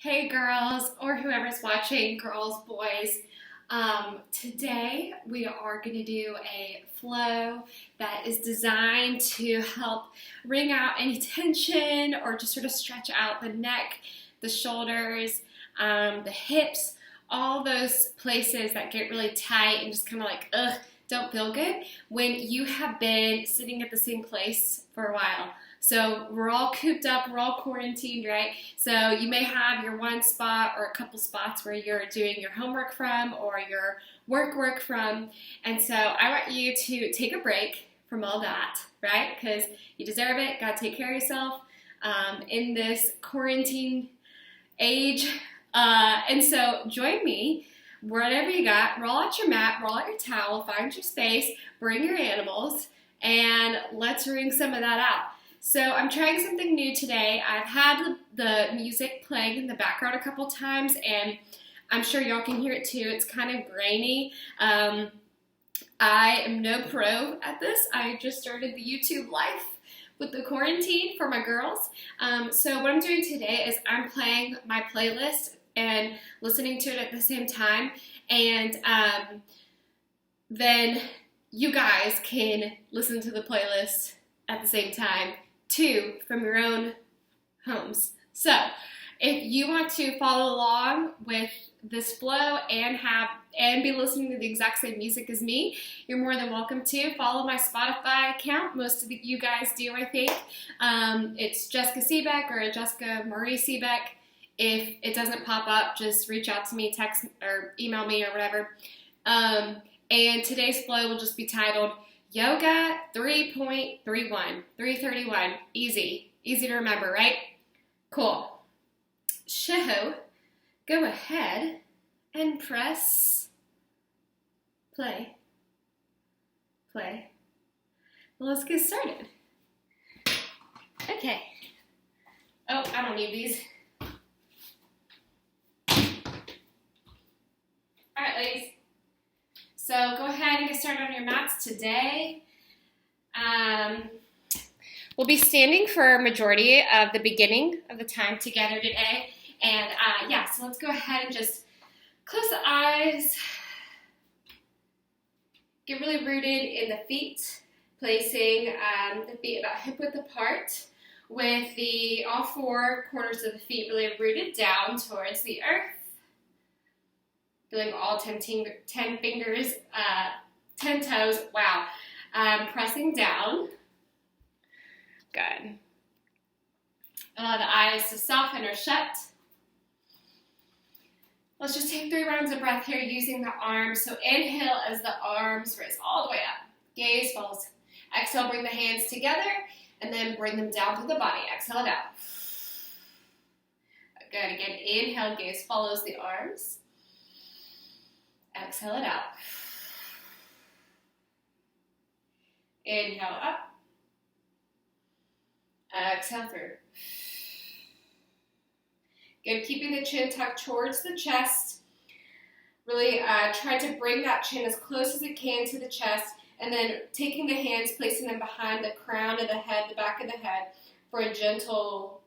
Hey girls, or whoever's watching, girls, boys. Today we are going to do a flow that is designed to help wring out any tension or just sort of stretch out the neck, the shoulders, the hips, all those places that get really tight and just kind of like, ugh, don't feel good when you have been sitting at the same place for a while. So we're all cooped up, we're all quarantined, right? So you may have your one spot or a couple spots where you're doing your homework from or your work from. And so I want you to take a break from all that, right? Because you deserve it, gotta take care of yourself in this quarantine age. And so join me. Whatever you got, roll out your mat, roll out your towel, find your space, bring your animals, and let's wring some of that out. So I'm trying something new today. I've had the music playing in the background a couple times, and I'm sure y'all can hear it too. It's kind of grainy. I am no pro at this. I just started the YouTube life with the quarantine for my girls. So what I'm doing today is I'm playing my playlist and listening to it at the same time, and then you guys can listen to the playlist at the same time too from your own homes. So if you want to follow along with this flow and be listening to the exact same music as me, you're more than welcome to. Follow my Spotify account. Most of you guys do, I think. It's Jessica Seebeck or Jessica Marie Seebeck. If it doesn't pop up, just reach out to me, text or email me or whatever. And today's flow will just be titled Yoga 3.31, 331. Easy to remember, right? Cool. So, go ahead and press play. Well, let's get started. Okay. Oh, I don't need these. All right, ladies. So go ahead and get started on your mats today. We'll be standing for a majority of the beginning of the time together today. And so let's go ahead and just close the eyes. Get really rooted in the feet, placing the feet about hip width apart with all four corners of the feet really rooted down towards the earth. Feeling all 10 fingers, 10 toes, wow. Pressing down. Good. Allow the eyes to soften or shut. Let's just take 3 rounds of breath here using the arms. So inhale as the arms raise all the way up. Gaze falls. Exhale, bring the hands together, and then bring them down to the body. Exhale it out. Good. Again, inhale, gaze follows the arms. Exhale it out. Inhale up. Exhale through. Good, keeping the chin tucked towards the chest. Really try to bring that chin as close as it can to the chest, and then taking the hands, placing them behind the crown of the head, the back of the head, for a gentle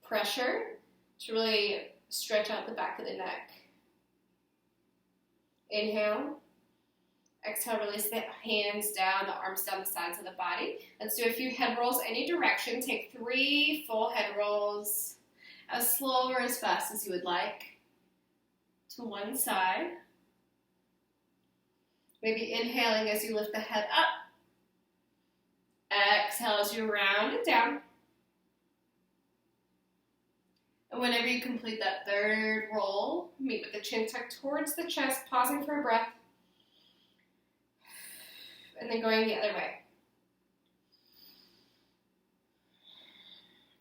pressure to really stretch out the back of the neck. Inhale. Exhale, release the hands down, the arms down the sides of the body. Let's do a few head rolls any direction. Take 3 full head rolls, as slow or as fast as you would like, to one side. Maybe inhaling as you lift the head up. Exhale as you round it down. And whenever you complete that 3rd roll, meet with the chin tucked towards the chest, pausing for a breath, and then going the other way.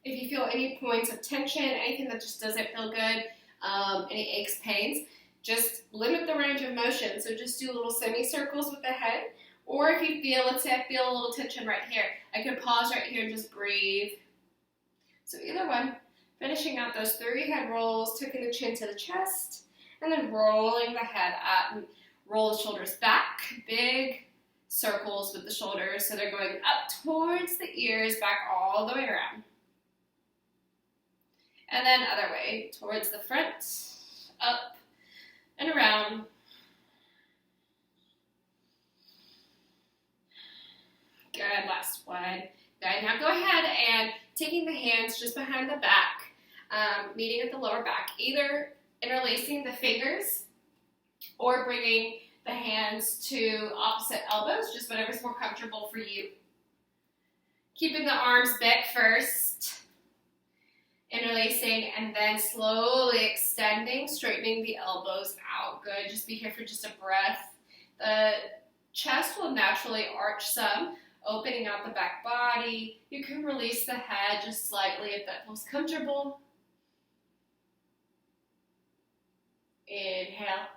If you feel any points of tension, anything that just doesn't feel good, any aches, pains, just limit the range of motion. So just do little semicircles with the head. Or if you feel, let's say I feel a little tension right here, I could pause right here and just breathe. So either one. Finishing out those 3 head rolls, tucking the chin to the chest, and then rolling the head up. And roll the shoulders back, big circles with the shoulders, so they're going up towards the ears, back all the way around. And then other way, towards the front, up and around. Good, last one. Good, now go ahead and taking the hands just behind the back, meeting at the lower back, either interlacing the fingers or bringing the hands to opposite elbows, just whatever's more comfortable for you. Keeping the arms bent first, interlacing, and then slowly extending, straightening the elbows out. Good, just be here for just a breath. The chest will naturally arch some, opening out the back body. You can release the head just slightly if that feels comfortable. Inhale,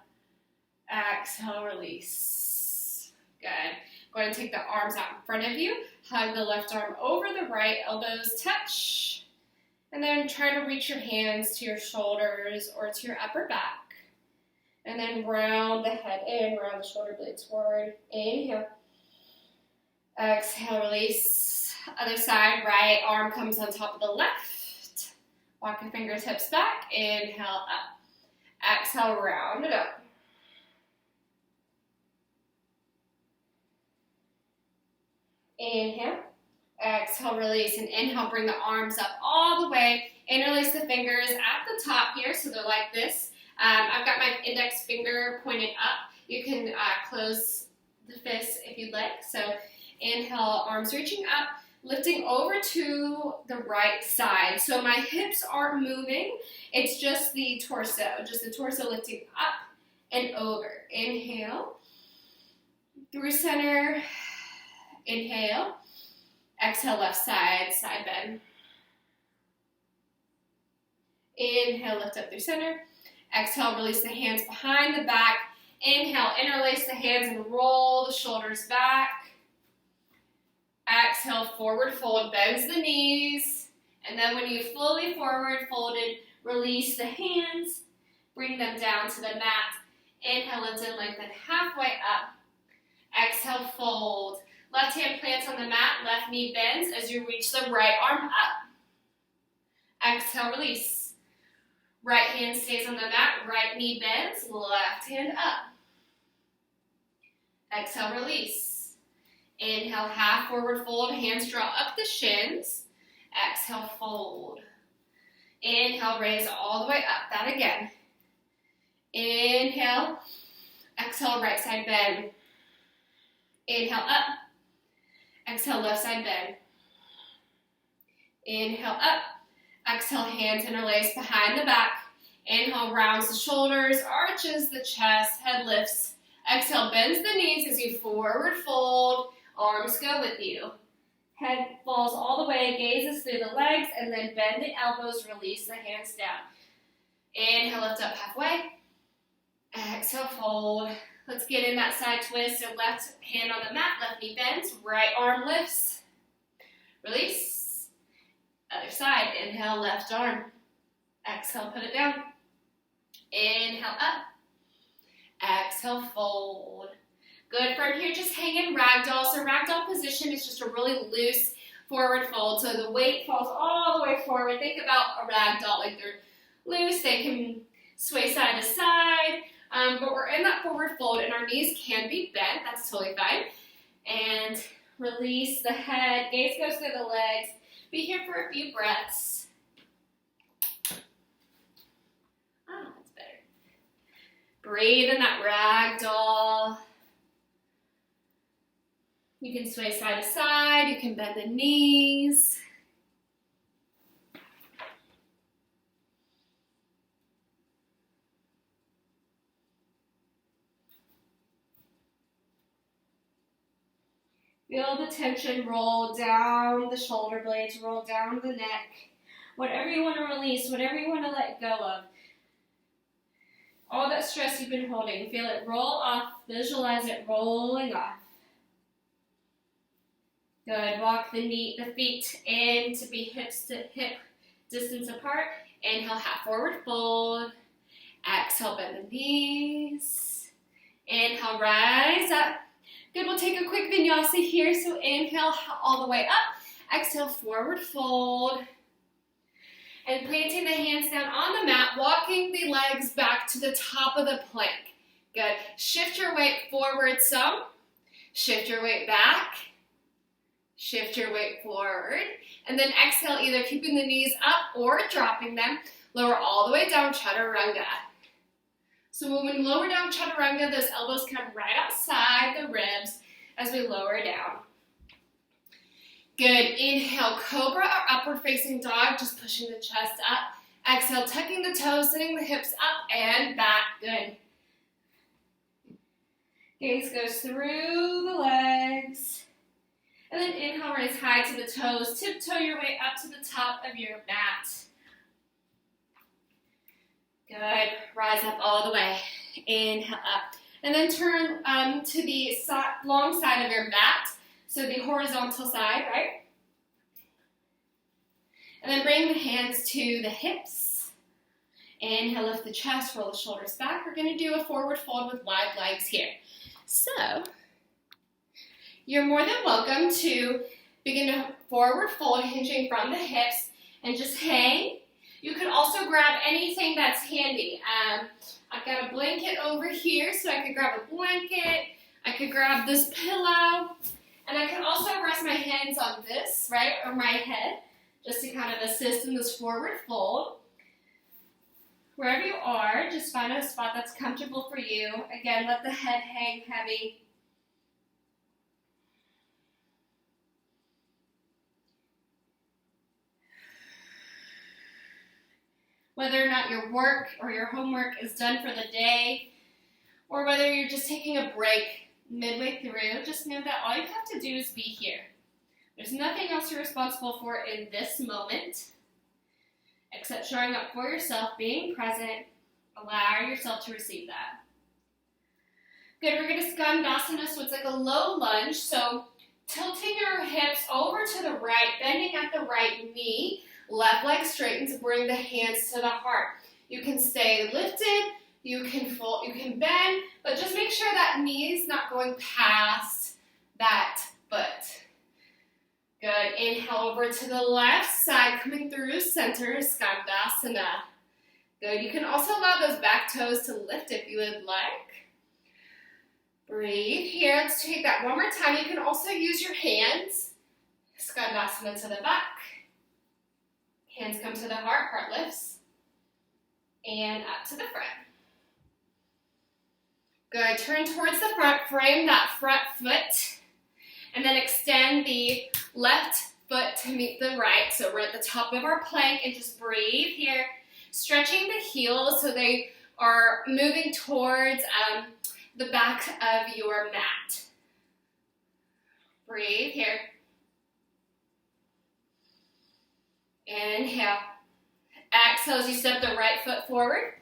exhale, release. Good. Go ahead and take the arms out in front of you. Hug the left arm over the right, elbows touch. And then try to reach your hands to your shoulders or to your upper back. And then round the head in, round the shoulder blades forward. Inhale. Exhale, release. Other side, right arm comes on top of the left. Walk your fingertips back. Inhale, up. Exhale, round it up. Inhale. Exhale, release, and inhale, bring the arms up all the way. Interlace the fingers at the top here, so they're like this. I've got my index finger pointed up. You can close the fist if you'd like. So inhale, arms reaching up, lifting over to the right side. So my hips aren't moving. It's just the torso lifting up and over. Inhale, through center. Inhale. Exhale, left side, side bend. Inhale, lift up through center. Exhale, release the hands behind the back. Inhale, interlace the hands and roll the shoulders back. Exhale, forward fold, bends the knees. And then when you fully forward folded, release the hands. Bring them down to the mat. Inhale, lift and lengthen halfway up. Exhale, fold. Left hand plants on the mat, left knee bends as you reach the right arm up. Exhale, release. Right hand stays on the mat, right knee bends, left hand up. Exhale, release. Inhale, half forward fold, hands draw up the shins. Exhale, fold. Inhale, raise all the way up. That again. Inhale. Exhale, right side bend. Inhale, up. Exhale, left side bend. Inhale, up. Exhale, hands interlace behind the back. Inhale, rounds the shoulders, arches the chest, head lifts. Exhale, bends the knees as you forward fold. Arms go with you. Head falls all the way, gazes through the legs, and then bend the elbows, release the hands down. Inhale, lift up halfway. Exhale, fold. Let's get in that side twist. So left hand on the mat, left knee bends, right arm lifts. Release. Other side. Inhale, left arm. Exhale, put it down. Inhale, up. Exhale, fold. Good. From here, just hang in ragdoll. So ragdoll position is just a really loose forward fold. So the weight falls all the way forward. Think about a ragdoll like they're loose. They can sway side to side. But we're in that forward fold and our knees can be bent. That's totally fine. And release the head. Gaze goes through the legs. Be here for a few breaths. That's better. Breathe in that ragdoll. You can sway side to side. You can bend the knees. Feel the tension roll down the shoulder blades, roll down the neck. Whatever you want to release, whatever you want to let go of. All that stress you've been holding, feel it roll off, visualize it rolling off. Good, walk the feet in to be hips to hip distance apart. Inhale, half forward fold. Exhale, bend the knees. Inhale, rise up. Good, we'll take a quick vinyasa here. So inhale all the way up. Exhale, forward fold. And planting the hands down on the mat, walking the legs back to the top of the plank. Good. Shift your weight forward some. Shift your weight back. Shift your weight forward. And then exhale, either keeping the knees up or dropping them. Lower all the way down, chaturanga. So when we lower down chaturanga, those elbows come right outside the ribs as we lower down. Good. Inhale, cobra or upward facing dog, just pushing the chest up. Exhale, tucking the toes, sitting the hips up and back. Good. Gaze goes through the legs. And then inhale, raise high to the toes. Tiptoe your way up to the top of your mat. Good. Rise up all the way. Inhale up. And then turn to the long side of your mat. So the horizontal side, right? And then bring the hands to the hips. Inhale, lift the chest, roll the shoulders back. We're going to do a forward fold with wide legs here. So, you're more than welcome to begin to forward fold, hinging from the hips, and just hang. You could also grab anything that's handy. I've got a blanket over here, so I could grab a blanket. I could grab this pillow. And I can also rest my hands on this, right, or my head, just to kind of assist in this forward fold. Wherever you are, just find a spot that's comfortable for you. Again, let the head hang heavy. Whether or not your work or your homework is done for the day, or whether you're just taking a break midway through, just know that all you have to do is be here. There's nothing else you're responsible for in this moment, except showing up for yourself, being present, allow yourself to receive that. Good, we're going to skandasana, so it's like a low lunge, so tilting your hips over to the right, bending at the right knee, left leg straightens, bring the hands to the heart. You can stay lifted, you can fold, you can bend, but just make sure that knee is not going past that foot. Good. Inhale over to the left side, coming through center, skandasana. Good. You can also allow those back toes to lift if you would like. Breathe here. Let's take that one more time. You can also use your hands. Skandasana to the back. Hands come to the heart, heart lifts. And up to the front. Good. Turn towards the front, frame that front foot, and then extend the left foot to meet the right. So we're at the top of our plank, and just breathe here, stretching the heels so they are moving towards the back of your mat. Breathe here. Inhale. Exhale as you step the right foot forward.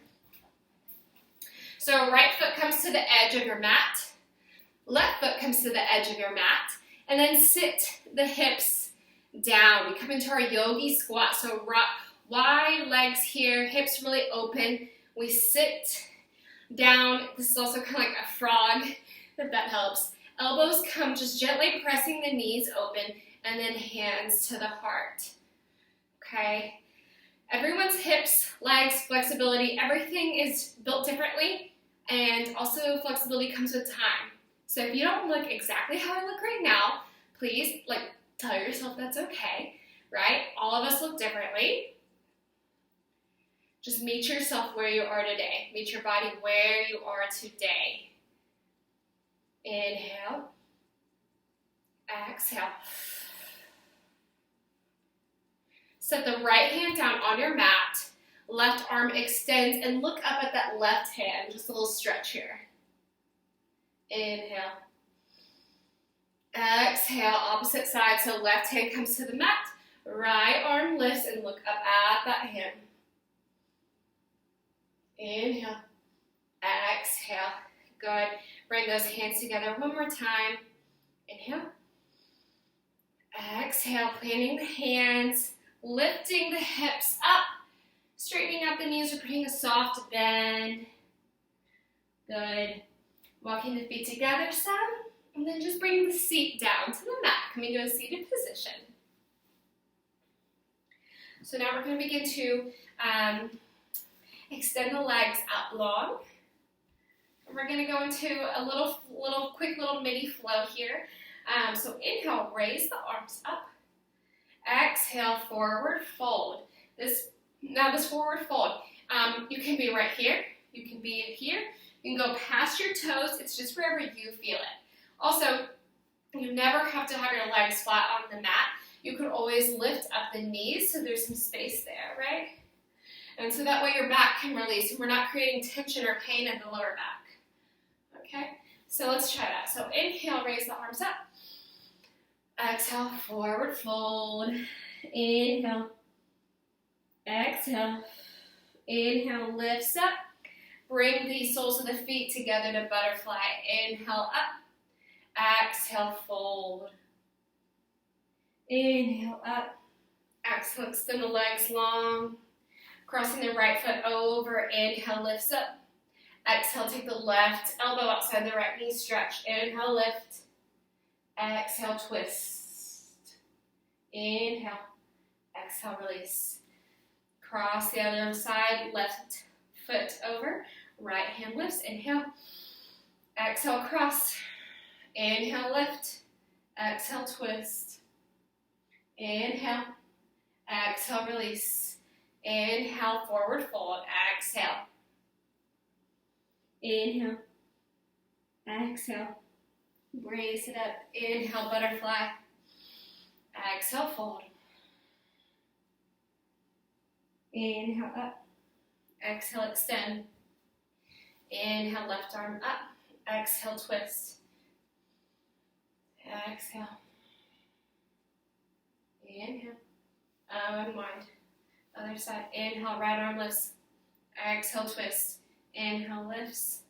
So right foot comes to the edge of your mat. Left foot comes to the edge of your mat. And then sit the hips down. We come into our yogi squat. So wide legs here, hips really open. We sit down. This is also kind of like a frog, if that helps. Elbows come just gently pressing the knees open, and then hands to the heart. Okay? Everyone's hips, legs, flexibility, everything is built differently, and also flexibility comes with time. So if you don't look exactly how I look right now, please tell yourself that's okay, right? All of us look differently. Just meet yourself where you are today. Meet your body where you are today. Inhale. Exhale. Set the right hand down on your mat. Left arm extends and look up at that left hand. Just a little stretch here. Inhale. Exhale, opposite side. So left hand comes to the mat. Right arm lifts and look up at that hand. Inhale. Exhale. Good. Bring those hands together one more time. Inhale. Exhale, planting the hands, lifting the hips up, straightening out the knees, we're putting a soft bend. Good. Walking the feet together some, and then just bring the seat down to the mat, coming to a seated position. So now we're going to begin to extend the legs out long. And we're going to go into a quick little mini flow here. So inhale, raise the arms up. Exhale, forward fold. This forward fold, you can be right here. You can be here. You can go past your toes. It's just wherever you feel it. Also, you never have to have your legs flat on the mat. You can always lift up the knees so there's some space there, right? And so that way your back can release and we're not creating tension or pain in the lower back. Okay? So let's try that. So inhale, raise the arms up. Exhale, forward fold. Inhale. Exhale. Inhale, lifts up. Bring the soles of the feet together to butterfly. Inhale, up. Exhale, fold. Inhale, up. Exhale, extend the legs long. Crossing the right foot over. Inhale, lifts up. Exhale, take the left elbow outside the right knee, stretch. Inhale, lift. Exhale, twist. Inhale. Exhale, release. Cross the other side, left foot over. Right hand lifts. Inhale. Exhale, cross. Inhale, lift. Exhale, twist. Inhale. Exhale, release. Inhale, forward fold. Exhale. Inhale. Exhale. Raise it up. Inhale, butterfly. Exhale, fold. Inhale, up. Exhale, extend. Inhale, left arm up. Exhale, twist. Exhale. Inhale. Unwind. Other side. Inhale, right arm lifts. Exhale, twist. Inhale, lifts.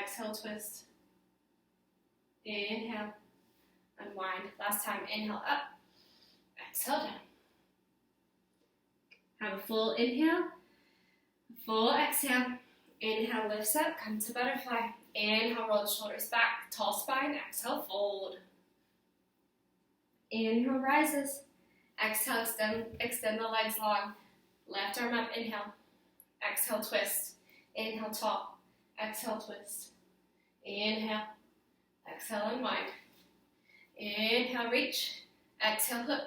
Exhale, twist. Inhale. Unwind. Last time. Inhale, up. Exhale, down. Have a full inhale. Full exhale. Inhale, lifts up. Come to butterfly. Inhale, roll the shoulders back. Tall spine. Exhale, fold. Inhale, rises. Exhale, extend the legs long. Left arm up, inhale. Exhale, twist. Inhale, tall. Exhale, twist. Inhale. Exhale, unwind. Inhale, reach. Exhale, hook.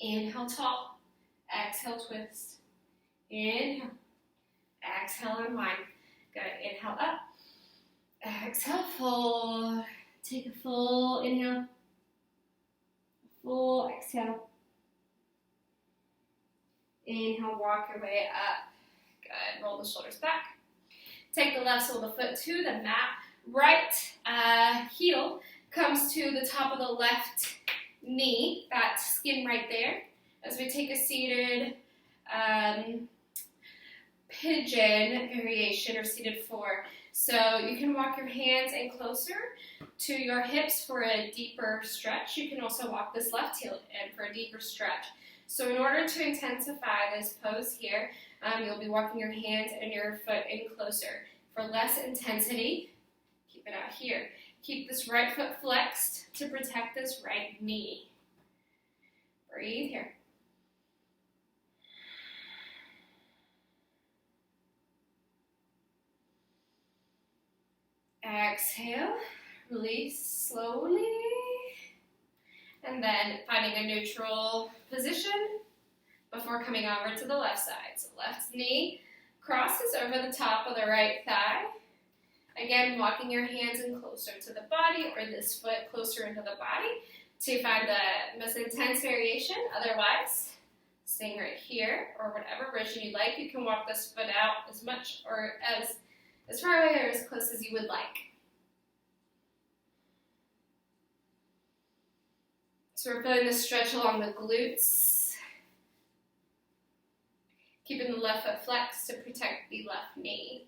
Inhale, tall. Exhale, twist. Inhale. Exhale, unwind. Good. Inhale, up. Exhale, fold. Take a full inhale. Full exhale. Inhale, walk your way up. Good. Roll the shoulders back. Take the left sole of the foot to the mat. Right heel comes to the top of the left knee, that skin right there. As we take a seated pigeon variation or seated four. So you can walk your hands in closer to your hips for a deeper stretch. You can also walk this left heel in for a deeper stretch. So in order to intensify this pose here, you'll be walking your hands and your foot in closer. For less intensity, keep it out here. Keep this right foot flexed to protect this right knee. Breathe here. Exhale, release slowly, and then finding a neutral position before coming over to the left side. So left knee crosses over the top of the right thigh. Again, walking your hands in closer to the body or this foot closer into the body to find the most intense variation. Otherwise, staying right here or whatever version you like. You can walk this foot out as much or as far away or as close as you would like. So we're feeling the stretch along the glutes. Keeping the left foot flexed to protect the left knee.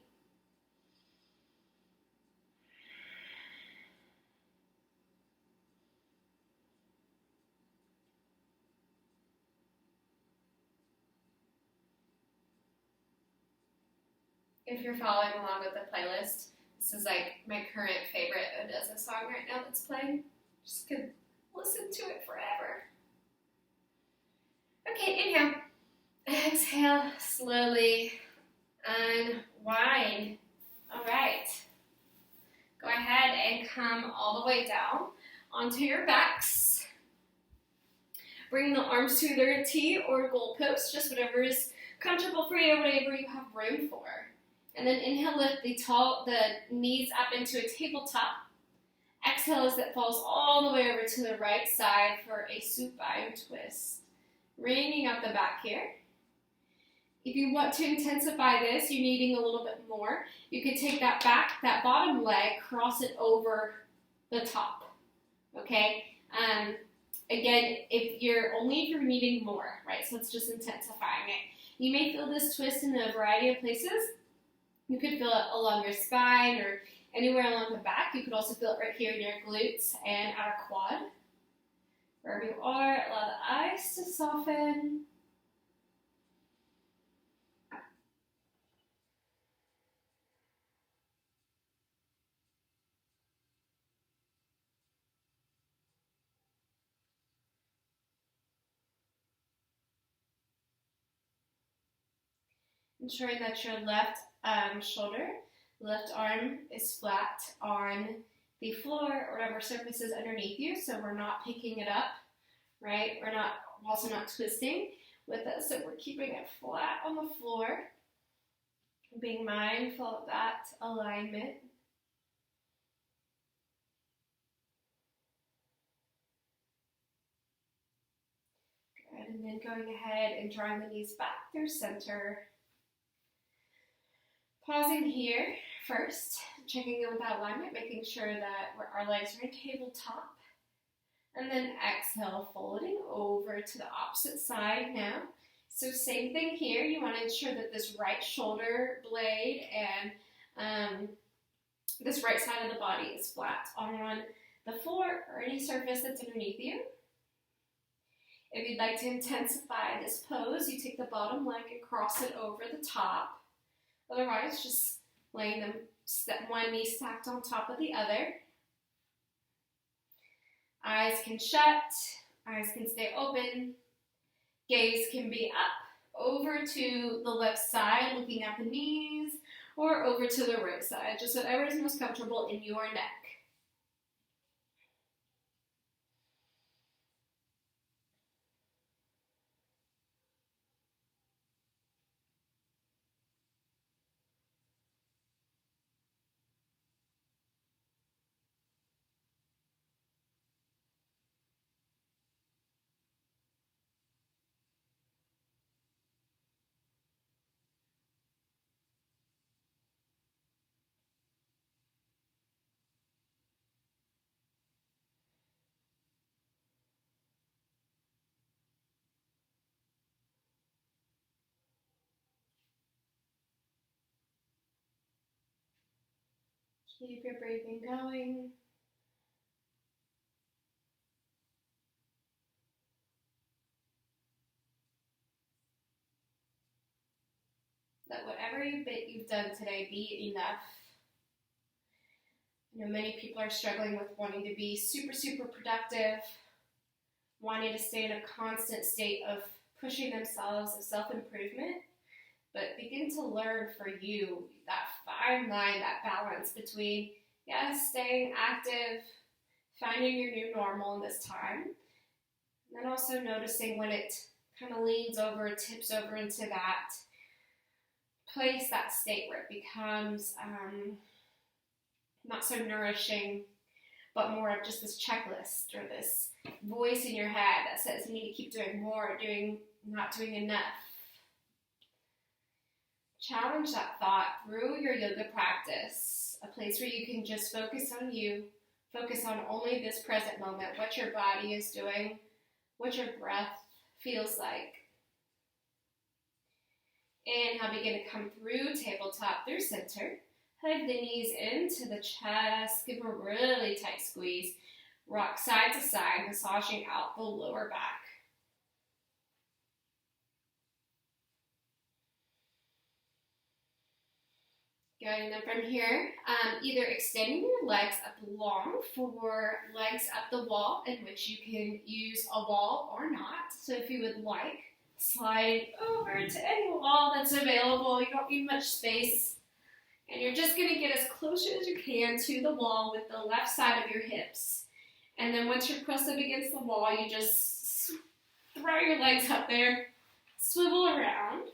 If you're following along with the playlist, this is like my current favorite Odessa song right now that's playing. Just could listen to it forever. Okay, inhale. Exhale, slowly unwind. All right. Go ahead and come all the way down onto your backs. Bring the arms to either a T or a goalpost, just whatever is comfortable for you, whatever you have room for. And then inhale, lift the knees up into a tabletop. Exhale as it falls all the way over to the right side for a supine twist. Bringing up the back here. If you want to intensify this, you're needing a little bit more, you could take that bottom leg, cross it over the top, okay? Again, if you're needing more, right? So it's just intensifying it. You may feel this twist in a variety of places. You could feel it along your spine or anywhere along the back. You could also feel it right here in your glutes and outer quad. Wherever you are, allow the eyes to soften. Ensuring that your left left arm is flat on the floor or whatever surface is underneath you, so we're not picking it up, right? We're also not twisting with it, so we're keeping it flat on the floor, being mindful of that alignment. Good, and then going ahead and drawing the knees back through center. Pausing here first, checking in with that alignment, making sure that our legs are in tabletop. And then exhale, folding over to the opposite side now. So same thing here, you want to ensure that this right shoulder blade and this right side of the body is flat on the floor or any surface that's underneath you. If you'd like to intensify this pose, you take the bottom leg and cross it over the top. Otherwise, just laying them one knee stacked on top of the other. Eyes can shut, eyes can stay open. Gaze can be up, over to the left side, looking at the knees, or over to the right side, just whatever is most comfortable in your neck. Keep your breathing going. Let whatever bit you've done today be enough. I know many people are struggling with wanting to be super, super productive, wanting to stay in a constant state of pushing themselves, of self-improvement, but begin to learn for you that fine line, that balance between, yes, staying active, finding your new normal in this time, and then also noticing when it kind of leans over, tips over into that place, that state where it becomes not so nourishing, but more of just this checklist or this voice in your head that says you need to keep doing more, not doing enough. Challenge that thought through your yoga practice, a place where you can just focus on you, focus on only this present moment, what your body is doing, what your breath feels like. Inhale, begin to come through tabletop, through center. Hug the knees into the chest. Give a really tight squeeze. Rock side to side, massaging out the lower back. Good, and then from here, either extending your legs up long for legs up the wall, in which you can use a wall or not. So if you would like, slide over to any wall that's available. You don't need much space. And you're just gonna get as close as you can to the wall with the left side of your hips. And then once you're pressed up against the wall, you just throw your legs up there, swivel around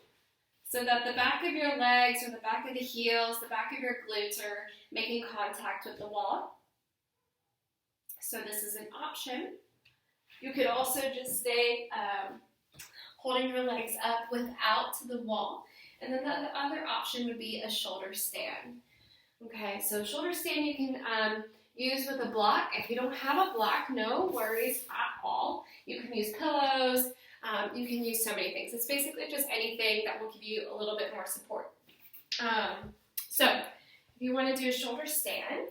so that the back of your legs or the back of the heels, the back of your glutes are making contact with the wall. So this is an option. You could also just stay holding your legs up without the wall. And then the other option would be a shoulder stand. Okay, so shoulder stand you can use with a block. If you don't have a block, no worries at all. You can use pillows. You can use so many things. It's basically just anything that will give you a little bit more support. So if you want to do a shoulder stand,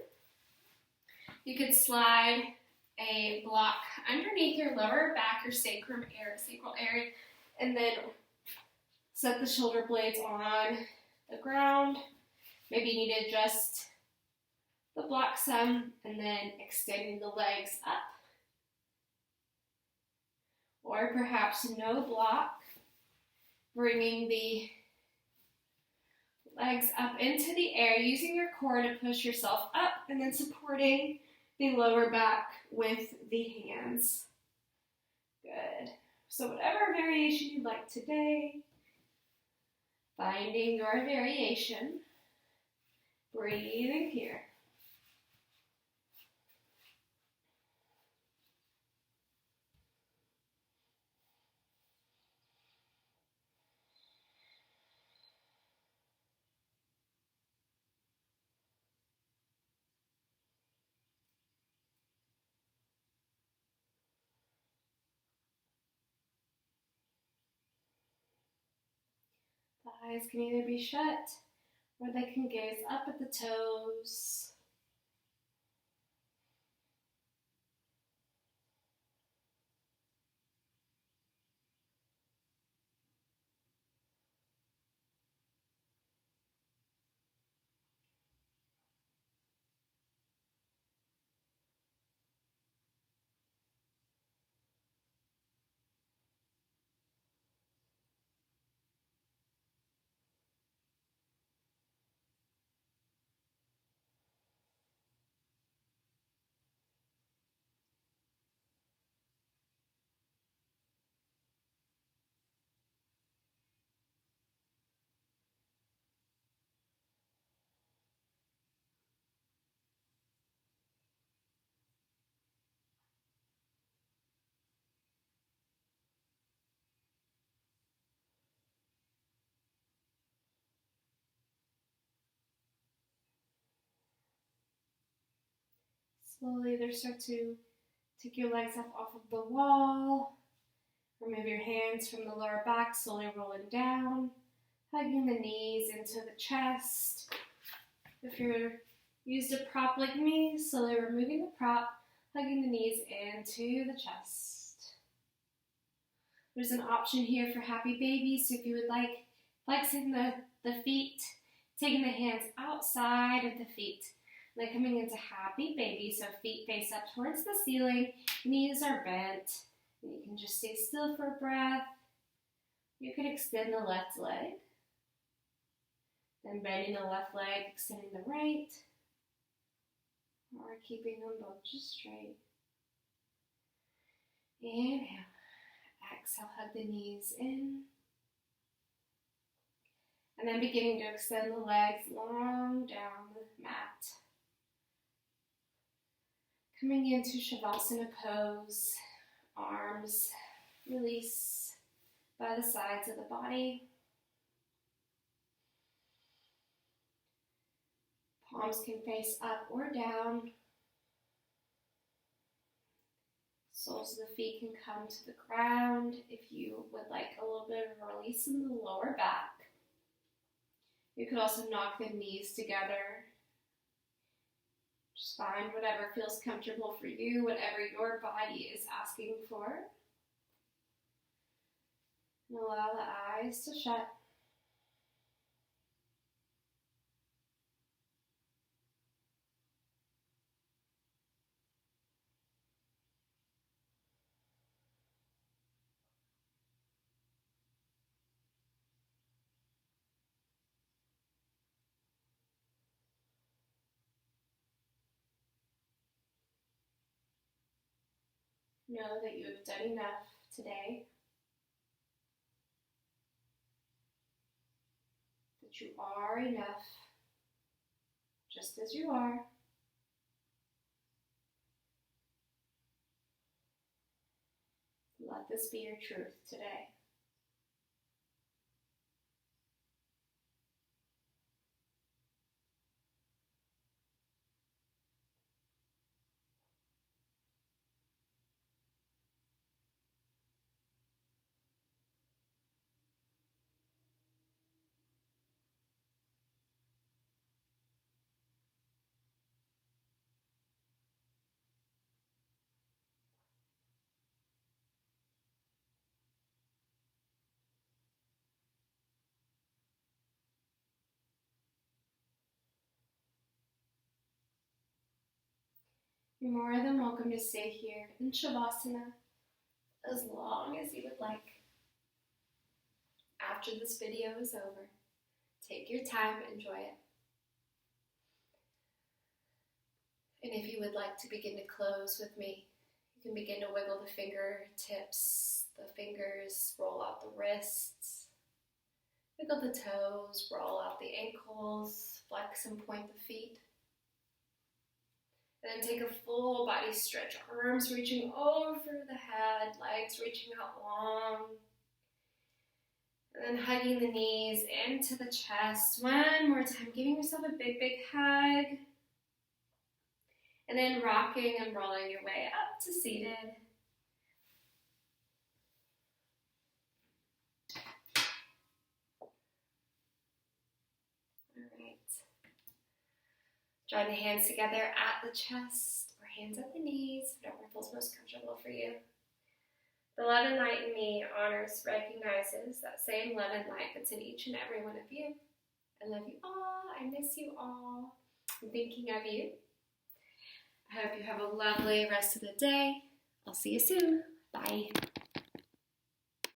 you could slide a block underneath your lower back, your sacral area, and then set the shoulder blades on the ground. Maybe you need to adjust the block some, and then extending the legs up. Or perhaps no block, bringing the legs up into the air, using your core to push yourself up, and then supporting the lower back with the hands. Good. So whatever variation you'd like today, finding your variation, breathing here. The eyes can either be shut or they can gaze up at the toes. Slowly either start to take your legs up off of the wall, remove your hands from the lower back, slowly rolling down, hugging the knees into the chest. If you're used a prop like me, slowly removing the prop, hugging the knees into the chest. There's an option here for happy babies, so if you would like flexing the feet, taking the hands outside of the feet, like coming into happy baby, so feet face up towards the ceiling, knees are bent, and you can just stay still for a breath. You could extend the left leg, then bending the left leg, extending the right, or keeping them both just straight. Inhale, exhale, hug the knees in, and then beginning to extend the legs long down the mat. Coming into Shavasana pose, arms release by the sides of the body. Palms can face up or down. Soles of the feet can come to the ground if you would like a little bit of a release in the lower back. You could also knock the knees together. Just find whatever feels comfortable for you, whatever your body is asking for. And allow the eyes to shut. Know that you have done enough today, that you are enough just as you are. Let this be your truth today. You're more than welcome to stay here in Shavasana as long as you would like. After this video is over, take your time, enjoy it. And if you would like to begin to close with me, you can begin to wiggle the fingertips, the fingers, roll out the wrists, wiggle the toes, roll out the ankles, flex and point the feet. And then take a full body stretch, arms reaching over the head, legs reaching out long. And then hugging the knees into the chest. One more time, giving yourself a big, big hug. And then rocking and rolling your way up to seated. All right. Drawing the hands together at the chest or hands at the knees, whatever feels most comfortable for you. The love and light in me honors, recognizes that same love and light that's in each and every one of you. I love you all. I miss you all. I'm thinking of you. I hope you have a lovely rest of the day. I'll see you soon. Bye.